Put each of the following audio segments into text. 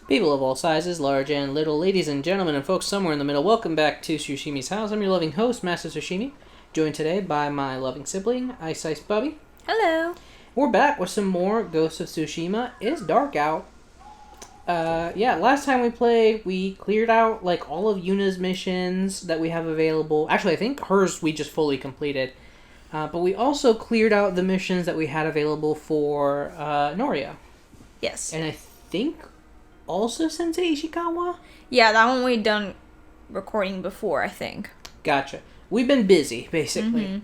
People of all sizes, large and little, ladies and gentlemen, and folks somewhere in the middle, welcome back to Tsushimi's House. I'm your loving host, Master Tsushimi, joined today by my loving sibling, Ice Ice Bubby. Hello. We're back with some more Ghost of Tsushima. It's dark out. Last time we played, we cleared out, like, all of Yuna's missions that we have available. Actually, I think hers we just fully completed. But we also cleared out the missions that we had available for Noria. Yes. And I think also Sensei Ishikawa? Yeah, that one we'd done recording before, I think. Gotcha. We've been busy, basically.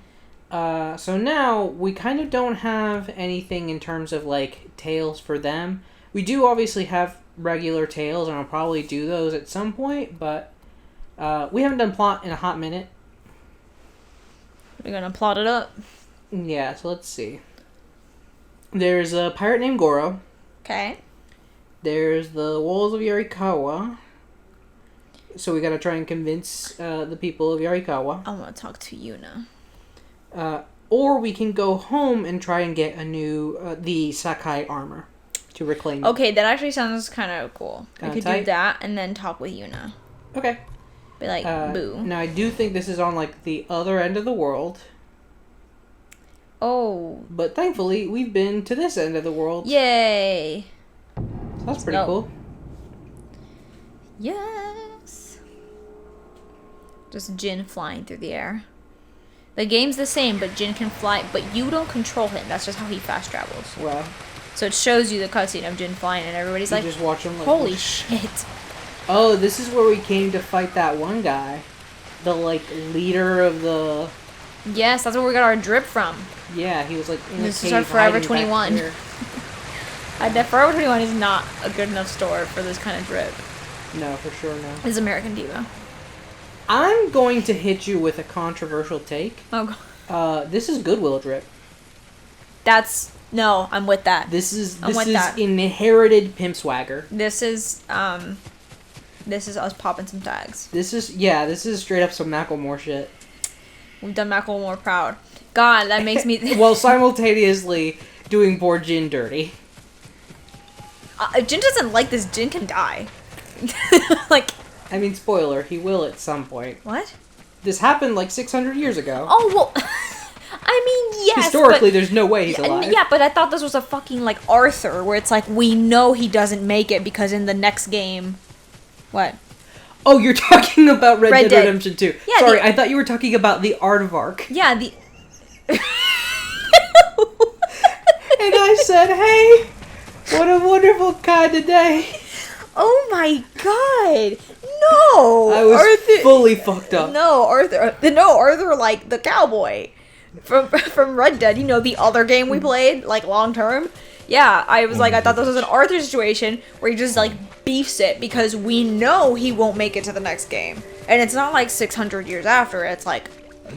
Mm-hmm. So now we kind of don't have anything in terms of, like, tales for them. We do obviously have regular tales, and I'll probably do those at some point, but we haven't done plot in a hot minute. We're gonna plot it up. Yeah, so let's see. There's a pirate named Goro. Okay. There's the walls of Yarikawa. So we gotta try and convince the people of Yarikawa. I want to talk to Yuna. Or we can go home and try and get a new, the Sakai armor to reclaim it. Okay, that actually sounds kind of cool. We could tight. do that and then talk with Yuna. Okay. Be like, boo. Now I do think this is on, like, the other end of the world. Oh. But thankfully, we've been to this end of the world. Yay. So that's pretty cool. Yes. Just Jin flying through the air. The game's the same, but Jin can fly, but you don't control him. That's just how he fast travels. Well. So it shows you the cutscene of Jin flying, and everybody's like, just watch him, like, holy shit. Oh, this is where we came to fight that one guy. The, like, leader of the... Yes, that's where we got our drip from. Yeah, he was, like, in This a is cave our Forever hiding 21. back there. Forever 21 is not a good enough store for this kind of drip. No, for sure, no. It's American Diva. I'm going to hit you with a controversial take. Oh, God. This is Goodwill drip. No, I'm with that. This is that. inherited pimp swagger. This is us popping some tags. This is straight up some Macklemore shit. We've done Macklemore proud. God, that makes me... While simultaneously doing poor Jin dirty. If Jin doesn't like this, Jin can die. Like... I mean, spoiler, he will at some point. What? This happened like 600 years ago. Oh, well... I mean, yes, historically, there's no way he's alive. Yeah, but I thought this was a fucking, like, Arthur, where it's like, we know he doesn't make it because in the next game... What? Oh, you're talking about Red Dead Redemption 2. Yeah, sorry, I thought you were talking about the Aardvark. Yeah, the... And I said, hey, what a wonderful kind of day. Oh my god! No! I was fully fucked up. No, Arthur, like, the cowboy. From Red Dead, you know, the other game we played, like, long term. Yeah, I was like, I thought this was an Arthur situation where he just, like, beefs it because we know he won't make it to the next game. And it's not like 600 years after, it's like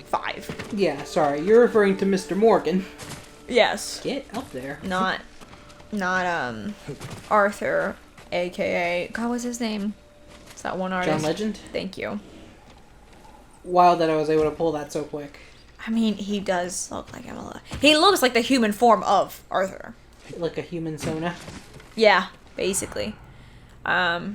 5. Yeah, sorry, you're referring to Mr. Morgan. Yes. Get up there. Not Arthur, aka, God, what's his name? It's that one artist. John Legend? Thank you. Wild that I was able to pull that so quick. I mean, he does look like him a lot. He looks like the human form of Arthur. Like a human Sona. Yeah, basically. God,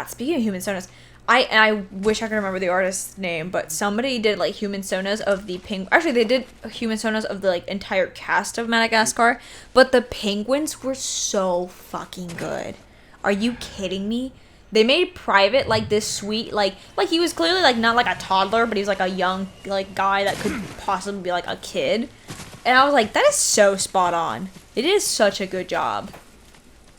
speaking of human sonas, I wish I could remember the artist's name, but somebody did, like, human sonas of the penguin. Actually, they did human sonas of the, like, entire cast of Madagascar, but the penguins were so fucking good. Are you kidding me? They made Private, like, this sweet, like he was clearly, like, not like a toddler, but he was like a young, like, guy that could possibly be like a kid. And I was like, that is so spot on. It is such a good job.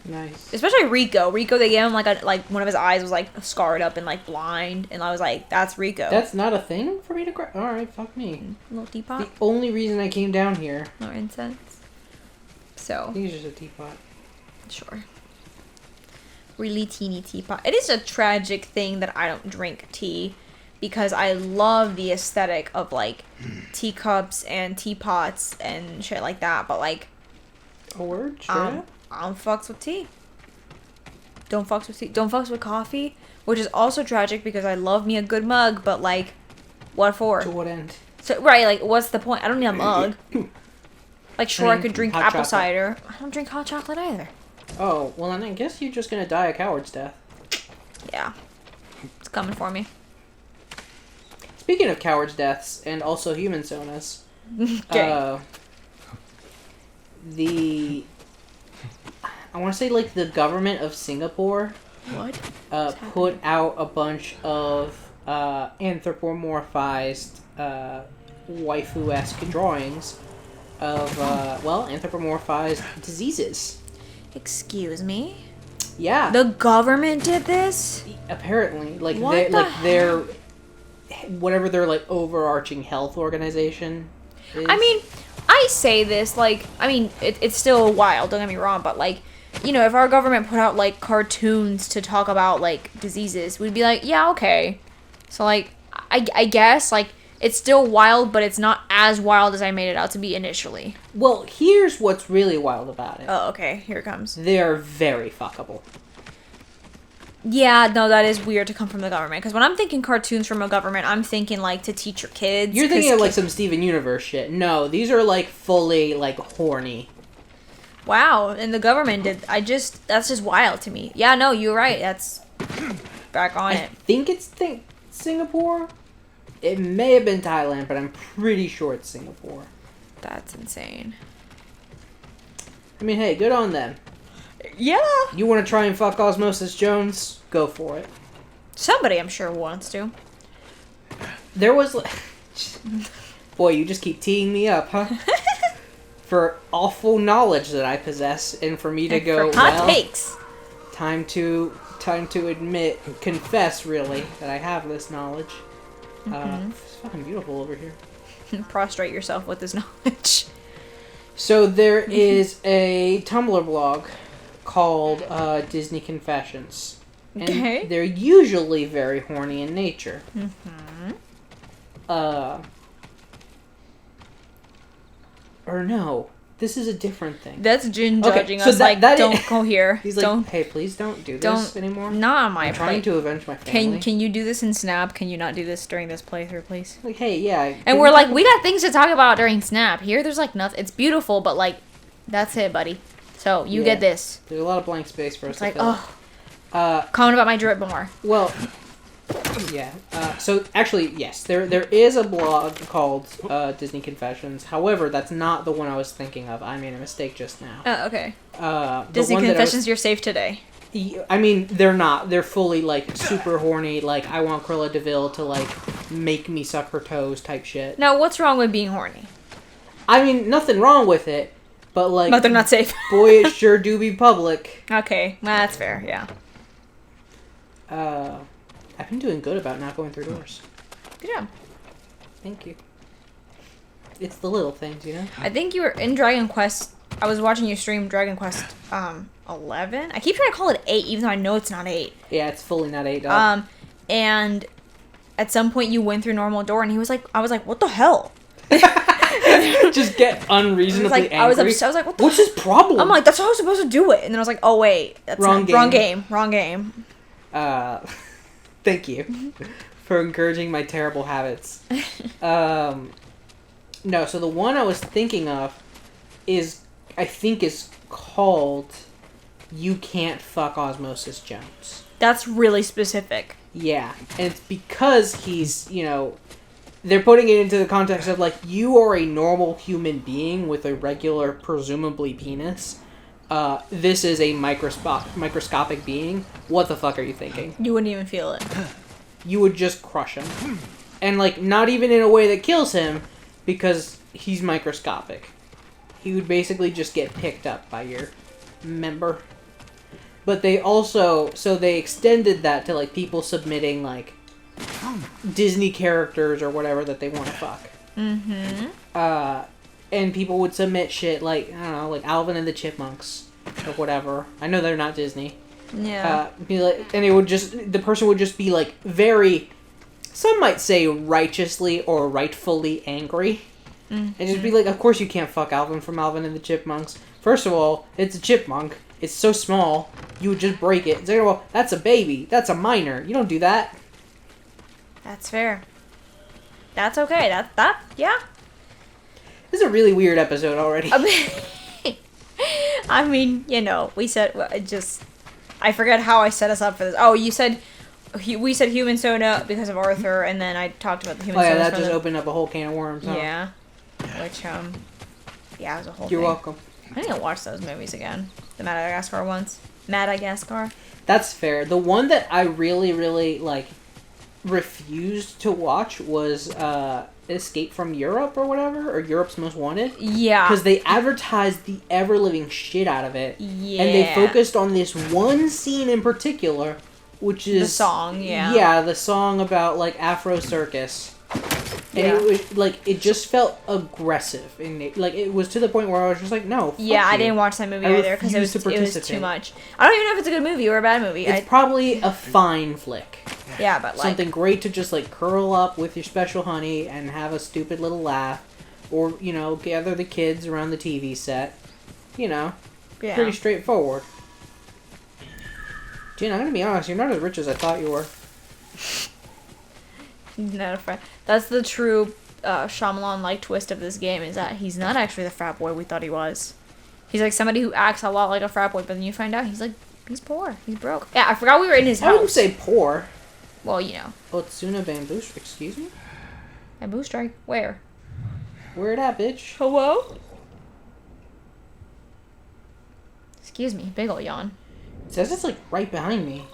Nice. Especially Rico. Rico, they gave him, like, one of his eyes was, like, scarred up and, like, blind. And I was like, that's Rico. That's not a thing for me to grab? Alright, fuck me. A little teapot. The only reason I came down here. More incense. I So. think it's just a teapot. Sure. Really teeny teapot. It is a tragic thing that I don't drink tea. Because I love the aesthetic of, like, teacups and teapots and shit like that. But, like... A word? Straight up? I don't fucks with tea. Don't fucks with tea. Don't fucks with coffee. Which is also tragic because I love me a good mug. But, like, what for? To what end? So, right, like, what's the point? I don't need a mug. Like, sure, I could drink hot apple chocolate. cider. I don't drink hot chocolate either. Oh, well then I guess you're just gonna die a coward's death. Yeah. It's coming for me. Speaking of coward's deaths, and also human sonas, Okay. I want to say, like, the government of Singapore What? put out a bunch of anthropomorphized waifu-esque drawings of, anthropomorphized diseases. Excuse me? Yeah. The government did this? Apparently. Like, What they're whatever their, like, overarching health organization is. I mean, I say this, like, I mean, it's still wild, don't get me wrong, but, like, you know, if our government put out, like, cartoons to talk about, like, diseases, we'd be like, yeah, okay. So, like, I guess, like, it's still wild, but it's not as wild as I made it out to be initially. Well, here's what's really wild about it. Oh, okay, here it comes. They're very fuckable. Yeah, no, that is weird to come from the government, because when I'm thinking cartoons from a government, I'm thinking, like, to teach your kids. You're thinking of, like, some Steven Universe shit. No, these are, like, fully, like, horny. Wow, and the government did. That's just wild to me. Yeah, no, you're right. That's back on it. I think it's Singapore. It may have been Thailand, but I'm pretty sure it's Singapore. That's insane. I mean, hey, good on them. Yeah. You want to try and fuck Osmosis Jones? Go for it. Somebody, I'm sure, wants to. There was... Boy, you just keep teeing me up, huh? For awful knowledge that I possess, and for me to go, for hot takes. Time to admit, confess, really, that I have this knowledge. It's fucking beautiful over here. Prostrate yourself with this knowledge. So there is a Tumblr blog called Disney Confessions. And Okay. they're usually very horny in nature. Or no, this is a different thing. That's Jin Okay, judging so us, like, don't go here. He's like, don't, hey, please don't do this don't anymore. Not on my I'm trying play. to avenge my family. Can you do this in Snap? Can you not do this during this playthrough, please? Like, hey, yeah. And we're like, we got things to talk about during Snap. Here, there's like nothing. It's beautiful, but like, that's it, buddy. So you get this. There's a lot of blank space for us It's to like, fill. oh. Comment about my drip more. Well, yeah. So actually, yes, there is a blog called Disney Confessions. However, that's not the one I was thinking of. I made a mistake just now. Oh, okay. The Disney one that I Confessions, was- you're safe today. I mean, they're not. They're fully, like, super horny. Like, I want Cruella DeVille to, like, make me suck her toes type shit. Now, what's wrong with being horny? I mean, nothing wrong with it, but, like... But they're not safe. Boy, it sure do be public. Okay, well, that's fair, yeah. I've been doing good about not going through doors. Good job. Thank you. It's the little things, you know? I think you were in Dragon Quest. I was watching you stream Dragon Quest 11. I keep trying to call it 8, even though I know it's not 8. Yeah, it's fully not 8, dog. And at some point you went through normal door, and I was like, what the hell? Just get unreasonably angry. I was upset. I was like, what the What's his problem? I'm like, that's how I was supposed to do it. And then I was like, oh, wait. That's Wrong game. Wrong game. Thank you for encouraging my terrible habits. No, so the one I was thinking of I think is called You Can't Fuck Osmosis Jones. That's really specific. Yeah, and it's because he's, you know, they're putting it into the context of, like, you are a normal human being with a regular, presumably, penis. This is a microscopic being. What the fuck are you thinking? You wouldn't even feel it. You would just crush him. And, like, not even in a way that kills him, because he's microscopic. He would basically just get picked up by your member. But they also, so they extended that to, like, people submitting, like, Disney characters or whatever that they want to fuck. And people would submit shit like, I don't know, like Alvin and the Chipmunks or whatever. I know they're not Disney. Yeah. Be like, and it would just, the person would just be like very, some might say righteously or rightfully angry. And just be like, of course you can't fuck Alvin from Alvin and the Chipmunks. First of all, it's a chipmunk. It's so small, you would just break it. Second of all, that's a baby. That's a minor. You don't do that. That's fair. That's okay. Yeah. This is a really weird episode already. I mean, we said I forget how I set us up for this. Oh, you said we said human soda because of Arthur, and then I talked about the human soda. Oh yeah, that just opened up a whole can of worms. Huh? Yeah, which yeah, it was a whole. You're thing. welcome. I need to watch those movies again. The Madagascar ones. Madagascar. That's fair. The one that I really, really refused to watch was Escape from Europe or whatever, or Europe's Most Wanted. Yeah. Because they advertised the ever-living shit out of it. Yeah. And they focused on this one scene in particular, which is... The song, yeah. Yeah, the song about, Afro Circus. And it was, it just felt aggressive. And it was to the point where I was just like, no, fuck Yeah, you. I didn't watch that movie either because it was too much. I don't even know if it's a good movie or a bad movie. It's probably a fine flick. Yeah, but something great to just curl up with your special honey and have a stupid little laugh, or gather the kids around the TV set. Pretty straightforward. Gina, I'm gonna be honest, you're not as rich as I thought you were. Not a frat. That's the true Shyamalan twist of this game, is that he's not actually the frat boy we thought he was. He's somebody who acts a lot like a frat boy, but then you find out he's poor, he's broke. Yeah, I forgot we were in his house. Why do you say poor? Well, Otsuna Bamboo, excuse me? Bamboo strike? Where? Where it at, bitch? Hello? Excuse me, big ol' yawn. It says it's right behind me.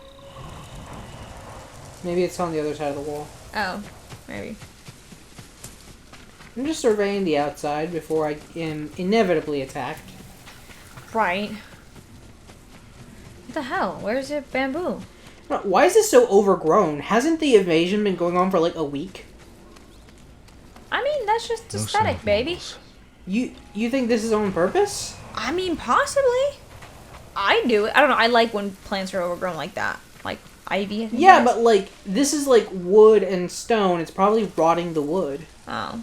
Maybe it's on the other side of the wall. Oh, maybe. I'm just surveying the outside before I am inevitably attacked. Right. What the hell? Where's your bamboo? Why is this so overgrown? Hasn't the invasion been going on for a week? I mean, that's just aesthetic, baby. You think this is on purpose? I mean, possibly. I do. I don't know. I like when plants are overgrown like that. Like ivy, I think. Yeah, but this is wood and stone. It's probably rotting the wood. Oh.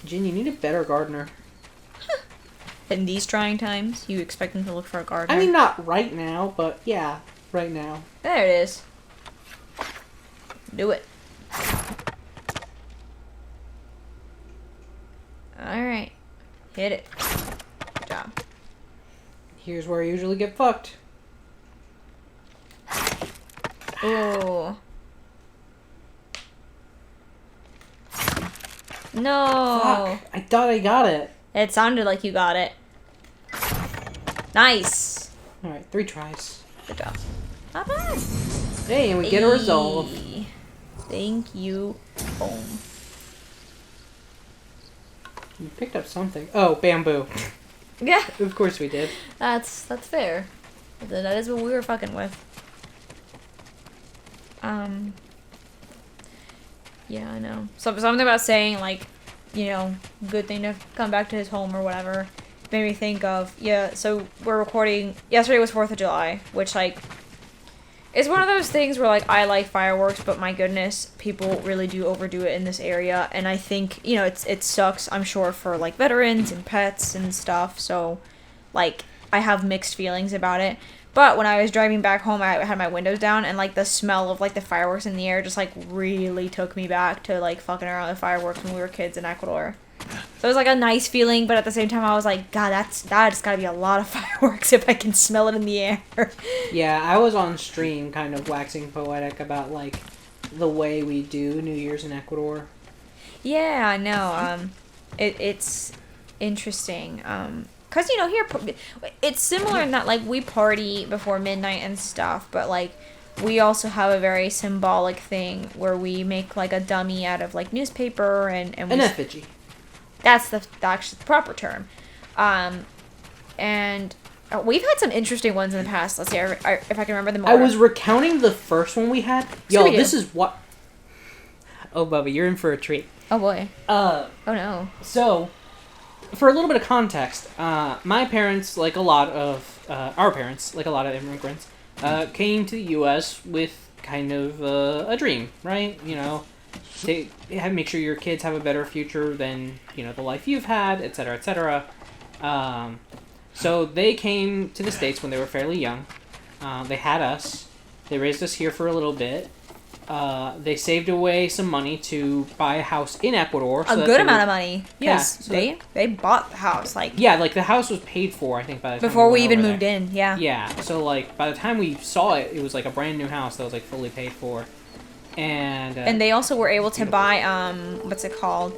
Jin, you need a better gardener. In these trying times, you expect them to look for a gardener? I mean, not right now, but yeah, right now. There it is. Do it. Alright. Hit it. Good job. Here's where I usually get fucked. Ooh. No. Fuck. I thought I got it. It sounded like you got it. Nice. Alright, 3 tries. Good job. Not bad. Hey, and we get a resolve. Thank you. Boom. We picked up something. Oh, bamboo. Yeah. Of course we did. That's fair. That is what we were fucking with. Yeah, I know. Something about saying, good thing to come back to his home or whatever. Made me think of, so we're recording, yesterday was 4th of July, which, it's one of those things where, I like fireworks, but my goodness, people really do overdo it in this area, and I think, it sucks, I'm sure, for, veterans and pets and stuff, so, I have mixed feelings about it. But when I was driving back home, I had my windows down, and, the smell of, the fireworks in the air just, really took me back to, fucking around with fireworks when we were kids in Ecuador. So it was, a nice feeling, but at the same time, I was like, God, that's gotta be a lot of fireworks if I can smell it in the air. Yeah, I was on stream kind of waxing poetic about, the way we do New Year's in Ecuador. Yeah, I know. It's interesting. Cause here it's similar in that we party before midnight and stuff, but we also have a very symbolic thing where we make a dummy out of newspaper and an effigy. That's the actually proper term, and we've had some interesting ones in the past. Let's see if I can remember them all. I was recounting the first one we had. Yo, this is what. Oh, Bubba, you're in for a treat. Oh boy. Oh no. So, for a little bit of context, my parents, like a lot of our parents, like a lot of immigrants, came to the U.S. with kind of a dream, right? To make sure your kids have a better future than the life you've had, etc., etc. So they came to the States when they were fairly young. They had us. They raised us here for a little bit. they saved away some money to buy a house in Ecuador. A good amount of money. Yeah. So they bought the house. Yeah, like the house was paid for, I think, by the time before we went even over moved there. in. Yeah. Yeah, so like by the time we saw it, it was like a brand new house that was like fully paid for. And they also were able to buy, what's it called?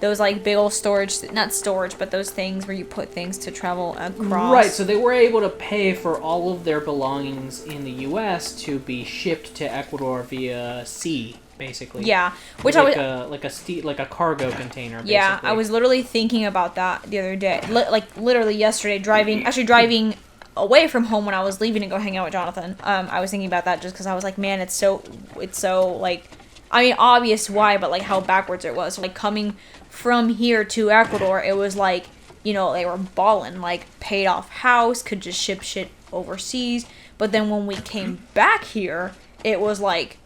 Those like big old storage, not storage, but those things where you put things to travel across. Right, so they were able to pay for all of their belongings in the U.S. to be shipped to Ecuador via sea, basically. Yeah, which like a cargo container. Basically. Yeah, I was literally thinking about that the other day, like literally yesterday, driving away from home when I was leaving to go hang out with Jonathan. I was thinking about that just because I was like, man, it's so like, I mean, obvious why, but like how backwards it was. Like coming from here to Ecuador, it was like, you know, they were balling, like paid off house, could just ship shit overseas. But then when we came back here, it was like,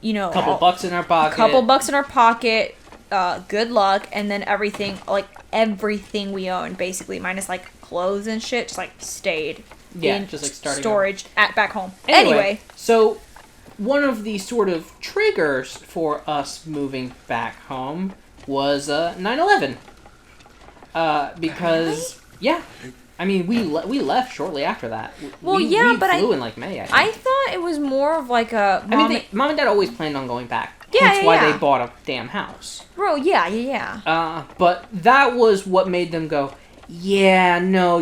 you know, couple bucks in our pocket. Good luck, and then everything we owned, basically, minus like clothes and shit, just like stayed in just like starting storage back home. Anyway, so one of the sort of triggers for us moving back home was 9/11. Because yeah, I mean we left shortly after that. Well, we flew in like May. I thought it was more of like a. Mom and Dad always planned on going back. Yeah, That's why they bought a damn house. Bro, yeah. But that was what made them go, no,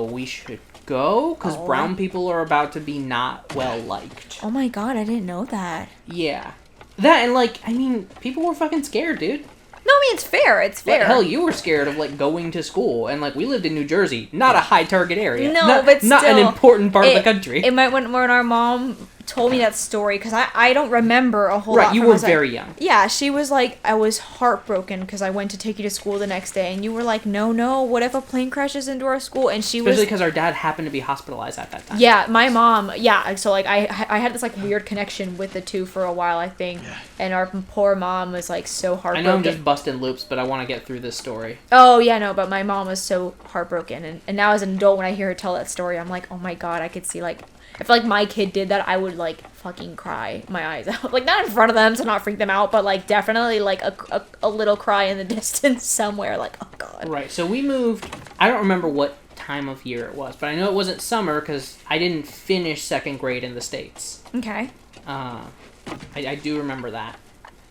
we should go, because brown people are about to be not well liked. Oh my god, I didn't know that. Yeah. That, and like, I mean, people were fucking scared, dude. No, I mean, it's fair. Like, hell, you were scared of, like, going to school, and, like, we lived in New Jersey, not a high target area. No, but still. Not an important part of the country. It might, when our mom told me that story, because I don't remember a whole lot. Right, you were very young. Yeah, she was like, I was heartbroken because I went to take you to school the next day, and you were like, no, what if a plane crashes into our school? And she Especially because our dad happened to be hospitalized at that time. Yeah, my mom, so like I had this like weird connection with the two for a while, I think, and our poor mom was like so heartbroken. I know I'm just busting loops, but I want to get through this story. Oh yeah, no, but my mom was so heartbroken, and now as an adult, when I hear her tell that story, I'm like, oh my god, I could see like, if like my kid did that, I would like fucking cry my eyes out. Like not in front of them to not freak them out, but like definitely like a little cry in the distance somewhere. Like, oh god. Right. So we moved. I don't remember what time of year it was, but I know it wasn't summer because I didn't finish second grade in the States. Okay. I do remember that.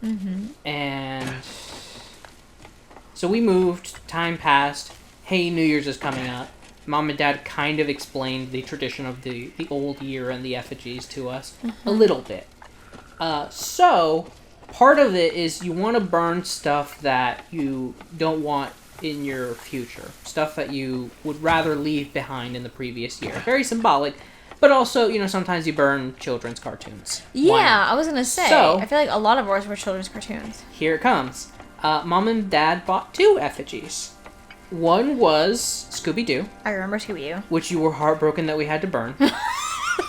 Mm-hmm. And so we moved. Time passed. Hey, New Year's is coming up. Mom and Dad kind of explained the tradition of the old year and the effigies to us a little bit. So, part of it is you want to burn stuff that you don't want in your future. Stuff that you would rather leave behind in the previous year. Very symbolic, but also, you know, sometimes you burn children's cartoons. Yeah, I was going to say. So, I feel like a lot of ours were children's cartoons. Here it comes. Mom and Dad bought 2 effigies. One was Scooby-Doo. I remember Scooby-Doo. Which you were heartbroken that we had to burn. I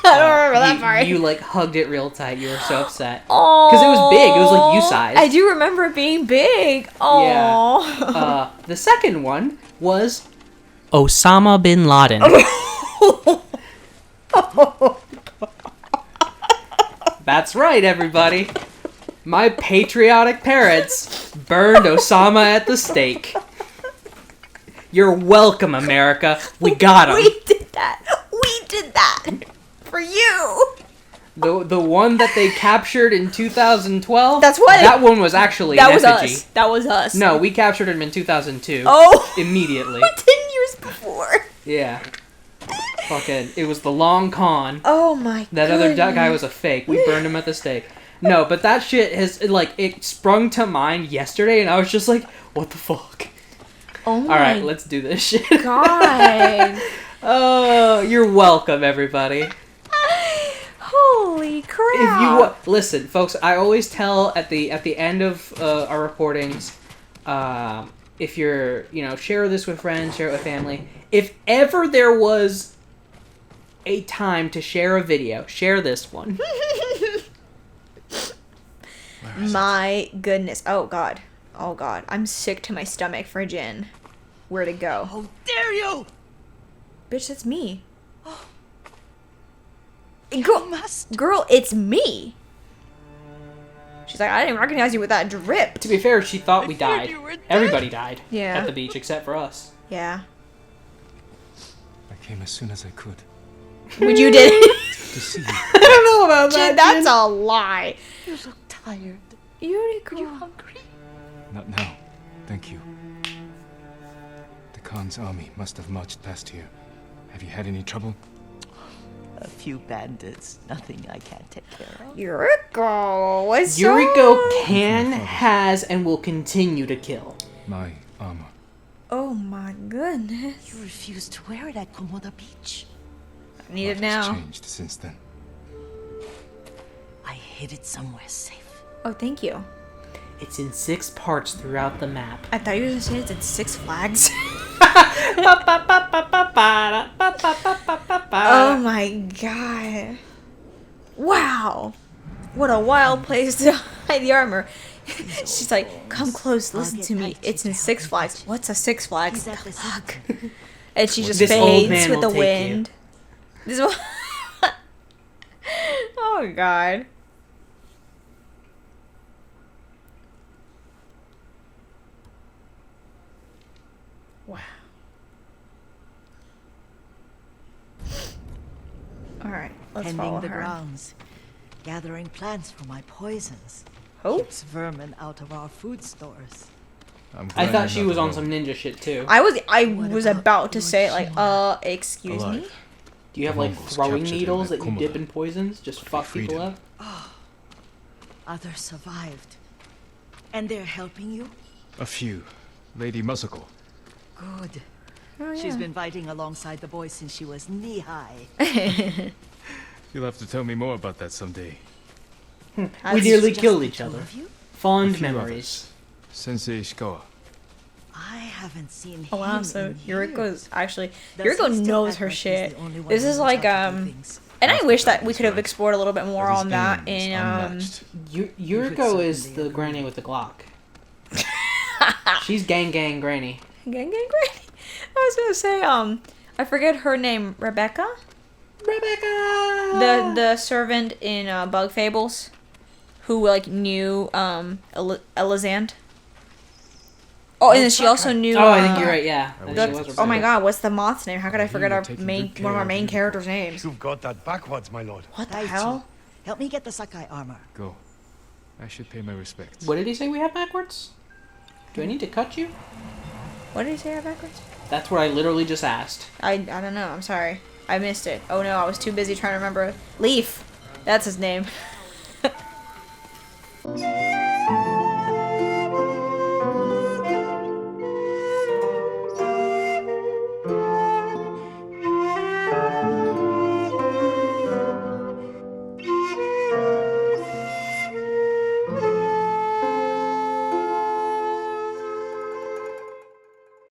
don't remember that part. You like hugged it real tight. You were so upset. Oh. Because it was big. It was like you size. I do remember it being big. Oh. Yeah. The second one was Osama bin Laden. That's right, everybody. My patriotic parents burned Osama at the stake. You're welcome, America. We got him. We did that. For you. The one that they captured in 2012? That's what. That one was actually an effigy. That was us. No, we captured him in 2002. Oh. Immediately. 10 years before. Yeah. Fucking, it was the long con. Oh my god. That other guy was a fake. We burned him at the stake. No, but that shit has, like, it sprung to mind yesterday, and I was just like, what the fuck? Oh my Alright, let's do this shit. God. Oh, you're welcome, everybody. Holy crap. If you listen, folks, I always tell at the end of our recordings, if you're, share this with friends, share it with family. If ever there was a time to share a video, share this one. My goodness. Oh god. I'm sick to my stomach for gin. Where'd it go? How dare you! Bitch, that's me. Girl, it's me. She's like, I didn't recognize you with that drip. To be fair, she thought we died. Everybody died. Yeah. At the beach, except for us. Yeah. I came as soon as I could. But you did. To see you. I don't know about that. That's a lie. You look tired. Yuriko. Are you hungry? Not now. Thank you. The Khan's army must have marched past here. Have you had any trouble? A few bandits. Nothing I can't take care of. Yuriko, what's Yuriko can, has, and will continue to kill. My armor. Oh my goodness. You refused to wear it at Komoda Beach. I need it What now. has changed since then? I hid it somewhere safe. Oh, thank you. It's in 6 parts throughout the map. I thought you were going to say it's in Six Flags. Oh my god. Wow. What a wild place to hide the armor. She's like, come close, listen to me. It's in Six Flags. What's a Six Flags? He's at the Fuck. And she just This old fades man with the will take wind. This one. Oh god. Wow. All right, let's Tending follow the her. grounds. Gathering plants for my poisons. Oh, Keeps vermin out of our food stores. I'm I glad thought you're she not was on alone. some ninja shit too. I was What about to about say like, Hiroshima? excuse me. Alive. Do you have I'm like almost throwing captured in needles that that you Komoda. dip in poisons? Just fuck people Freedom. up? Others survived. And they're helping you? A few. Lady Muscle. Good. Oh, She's yeah. been fighting alongside the boys since she was knee-high. You'll have to tell me more about that someday. We That's nearly Just killed the each two other. of you? Fond A few memories. others. Sensei Ishikawa. I haven't seen him Oh wow, so in Yuriko's years. actually Does he Yuriko still knows act her like he's shit. the only one This who is knows like how to do things? and I Half the wish that time we is could have right. explored a little bit more But his on that aim is in unmatched. Yuriko is certainly the agree. granny with the Glock. She's gang granny. Gang Granny. I was gonna say I forget her name, Rebecca, Rebecca! the servant in Bug Fables, who like knew Elizand. Oh, and then she also knew. Oh, I think you're right, yeah. I think The- it was Oh my Rebecca. god, what's the moth's name? How could I He forget were our taking main good one of care our of main you. characters' names? You've got that backwards, my lord. What the Daichi, hell? help me get the Sakai armor. Go. I should pay my respects. What did he say we have backwards? Do I need to cut you? What did he say backwards? That's what I literally just asked. I don't know. I'm sorry. I missed it. Oh no, I was too busy trying to remember. Leaf. That's his name.